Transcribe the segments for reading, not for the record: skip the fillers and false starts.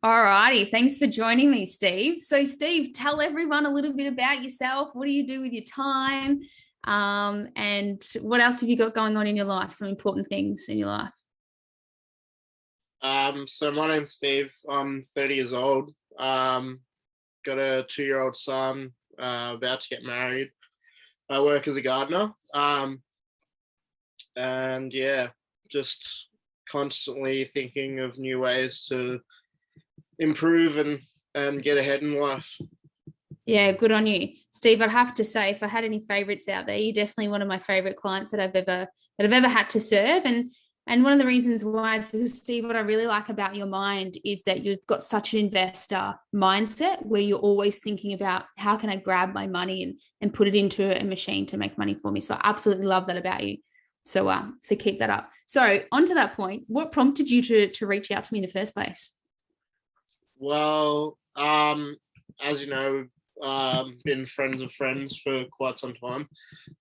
All righty. Thanks for joining me, Steve. So, Steve, tell everyone a little bit about yourself. What do you do with your time? And what else have you got going on in your life? Some important things in your life. So my name's Steve. I'm 30 years old. Got a 2-year-old son, about to get married. I work as a gardener. And yeah, just constantly thinking of new ways to improve and get ahead in life. Yeah, good on you, Steve. I'd have to say, if I had any favorites out there, you're definitely one of my favorite clients that I've ever had to serve. And one of the reasons why is because, Steve, what I really like about your mind is that you've got such an investor mindset where you're always thinking about how can I grab my money and put it into a machine to make money for me. So I absolutely love that about you. So keep that up. So on to that point, what prompted you to reach out to me in the first place? Well, as you know, been friends of friends for quite some time.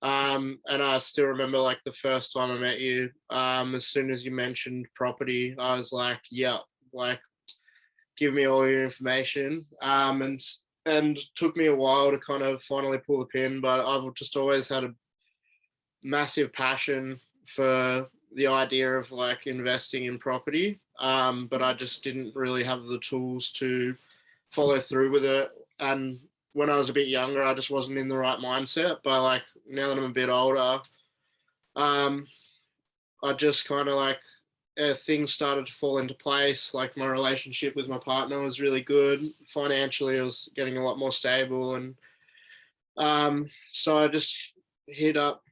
And I still remember like the first time I met you, as soon as you mentioned property, I was like, yeah, like give me all your information. And took me a while to kind of finally pull the pin, but I've just always had a massive passion for the idea of like investing in property. But I just didn't really have the tools to follow through with it. And when I was a bit younger, I just wasn't in the right mindset. But like now that I'm a bit older, um, I just kind of like things started to fall into place. Like my relationship with my partner was really good. Financially, I was getting a lot more stable, and so I just hit up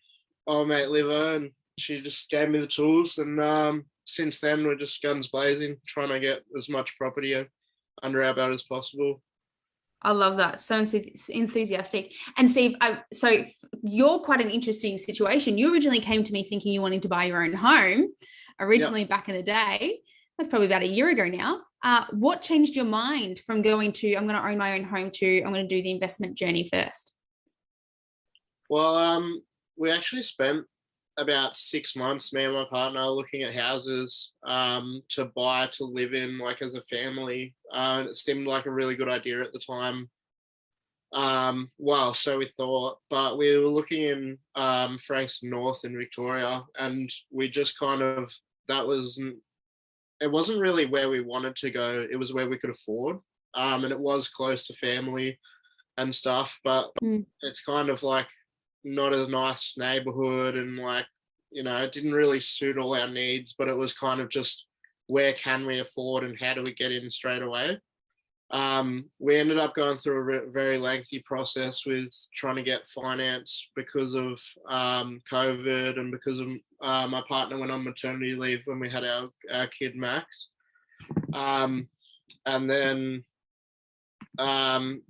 old mate Liver, and she just gave me the tools. And since then, we're just guns blazing, trying to get as much property under our belt as possible. I love that. So enthusiastic. And Steve, so you're quite an interesting situation. You originally came to me thinking you wanted to buy your own home, Yeah. originally back in the day. That's probably about a year ago now. What changed your mind from going to I'm going to own my own home to I'm going to do the investment journey first? Well, we actually spent about 6 months, me and my partner, looking at houses to buy to live in, like as a family. It seemed like a really good idea at the time. Well, so we thought, but we were looking in Frankston North in Victoria, and we just kind of that was it wasn't really where we wanted to go. It was where we could afford, and it was close to family and stuff. But Mm. it's kind of like not a nice neighborhood, and like it didn't really suit all our needs. But it was kind of just where can we afford and how do we get in straight away. We ended up going through a very lengthy process with trying to get finance because of COVID, and because of my partner went on maternity leave when we had our kid Max. Um, and then, um,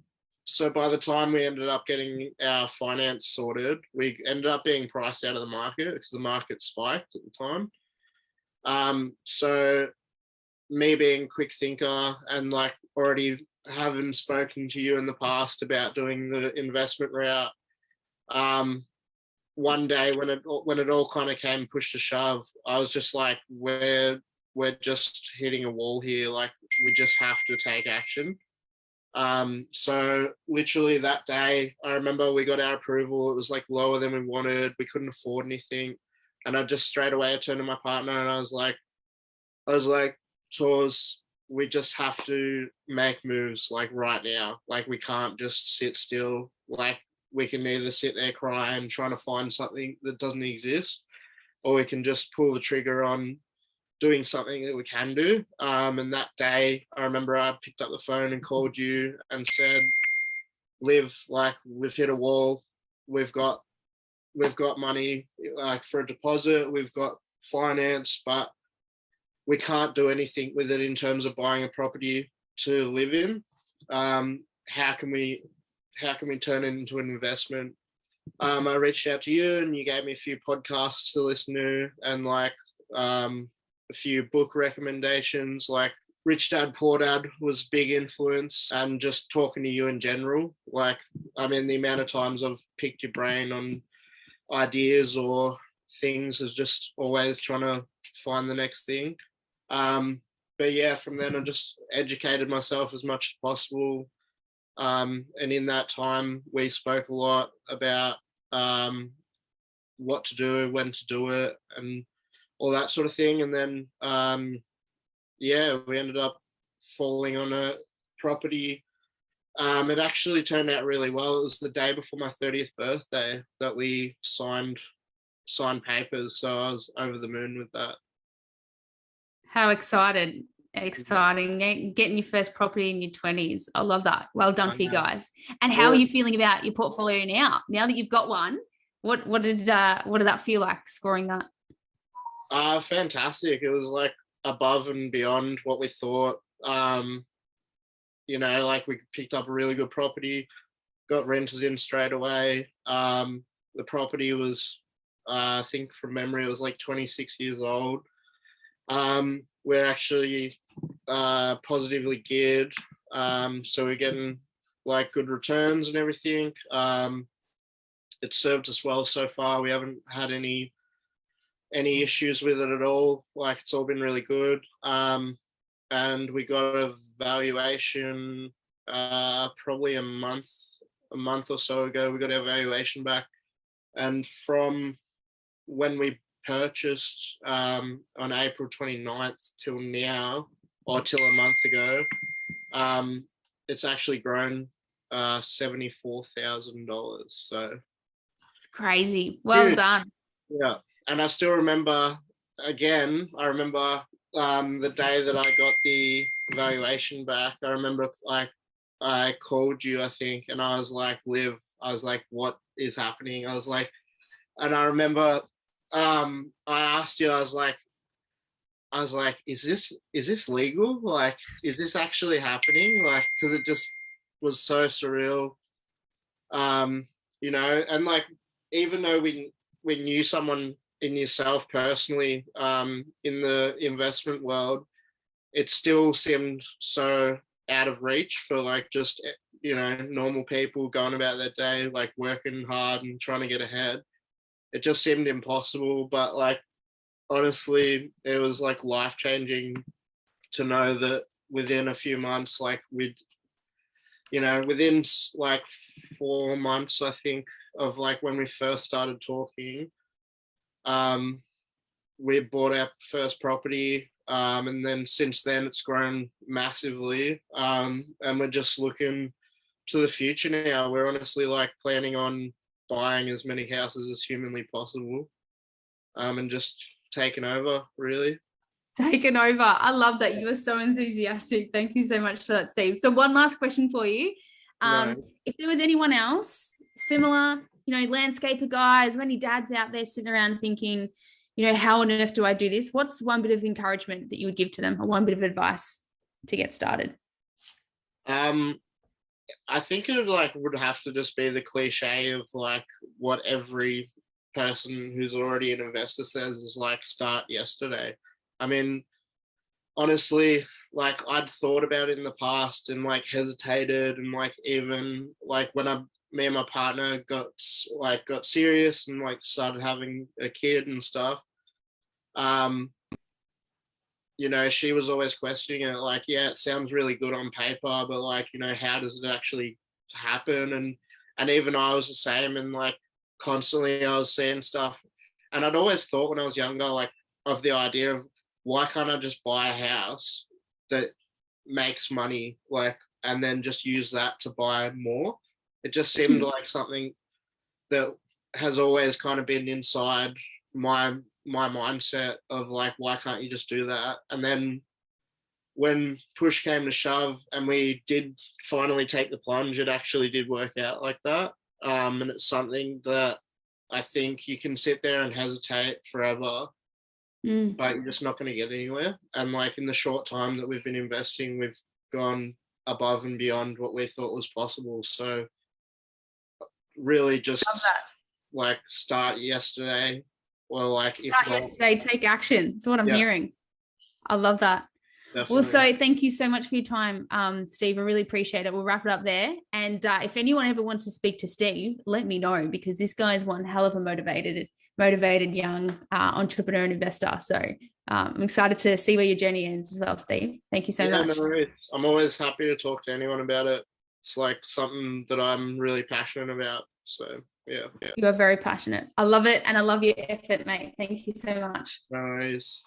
so by the time we ended up getting our finance sorted, we ended up being priced out of the market because the market spiked at the time. So me being a quick thinker and like already having spoken to you in the past about doing the investment route, one day when it all kind of came push to shove, I was just like, we're just hitting a wall here. Like we just have to take action. So literally that day, I remember we got our approval. It was like lower than we wanted. We couldn't afford anything, and I just straight away I turned to my partner and I was like, Tours, we just have to make moves like right now. Like we can't just sit still. Like we can either sit there crying, trying to find something that doesn't exist, or we can just pull the trigger on doing something that we can do. And that day, I remember I picked up the phone and called you and said, "Liv, like we've hit a wall. We've got we've got money like for a deposit. We've got finance, but we can't do anything with it in terms of buying a property to live in. How can we turn it into an investment?" I reached out to you and you gave me a few podcasts to listen to, and like a few book recommendations, like Rich Dad Poor Dad was big influence, and just talking to you in general. Like, I mean, the amount of times I've picked your brain on ideas or things is just always trying to find the next thing. Um, but yeah, from then I just educated myself as much as possible. And in that time, we spoke a lot about what to do, when to do it, and all that sort of thing. And then, yeah, we ended up falling on a property. It actually turned out really well. It was the day before my 30th birthday that we signed papers, so I was over the moon with that. How exciting getting your first property in your 20s. I love that. Well done for you guys. And how are you feeling about your portfolio now that you've got one? What did that feel like, scoring that? Fantastic. It was like above and beyond what we thought. Like we picked up a really good property, got renters in straight away. The property was, I think from memory, it was like 26 years old. We're actually positively geared, so we're getting like good returns and everything. It's served us well so far. We haven't had any issues with it at all. Like, it's all been really good. And we got a valuation probably a month or so ago. We got our valuation back, and from when we purchased on April 29th till now, or till a month ago, it's actually grown $74,000. So it's crazy. Well done. Yeah. And I still remember, the day that I got the valuation back. I remember like I called you, I think, and I was like, Liv, I was like, what is happening? I was like, and I remember I asked you, I was like, is this legal? Like, is this actually happening? Like, because it just was so surreal. And like, even though we knew someone in yourself personally, in the investment world, it still seemed so out of reach for like just, normal people going about their day, like working hard and trying to get ahead. It just seemed impossible, but like, honestly, it was like life-changing to know that within a few months, like within like 4 months, I think, of like when we first started talking, we bought our first property, and then since then it's grown massively, and we're just looking to the future now. We're honestly like planning on buying as many houses as humanly possible, and just taking over, really. Taken over. I love that. You are so enthusiastic. Thank you so much for that, Steve. So one last question for you. If there was anyone else similar, landscaper guys, many dads out there sitting around thinking, how on earth do I do this? What's one bit of encouragement that you would give to them, or one bit of advice to get started? I think it would have to just be the cliche of like what every person who's already an investor says is like, start yesterday. I mean, honestly, like I'd thought about it in the past and like hesitated, and like even like when me and my partner got serious and like started having a kid and stuff, she was always questioning it, like, yeah, it sounds really good on paper, but like, how does it actually happen? And even I was the same, and like constantly I was seeing stuff, and I'd always thought when I was younger, like, of the idea of, why can't I just buy a house that makes money, like, and then just use that to buy more? It just seemed like something that has always kind of been inside my mindset of like, why can't you just do that? And then when push came to shove and we did finally take the plunge, it actually did work out like that. And it's something that I think you can sit there and hesitate forever, but you're just not going to get anywhere. And like, in the short time that we've been investing, we've gone above and beyond what we thought was possible. So really just like start yesterday, or like start yesterday, take action. That's what I'm hearing. I love that. Definitely. Well, so thank you so much for your time, Steve. I really appreciate it. We'll wrap it up there. And if anyone ever wants to speak to Steve, let me know, because this guy is one hell of a motivated motivated young entrepreneur and investor. So I'm excited to see where your journey ends as well, Steve. Thank you so much. No worries. I'm always happy to talk to anyone about it. It's like something that I'm really passionate about. So yeah. You are very passionate. I love it, and I love your effort, mate. Thank you so much. No worries.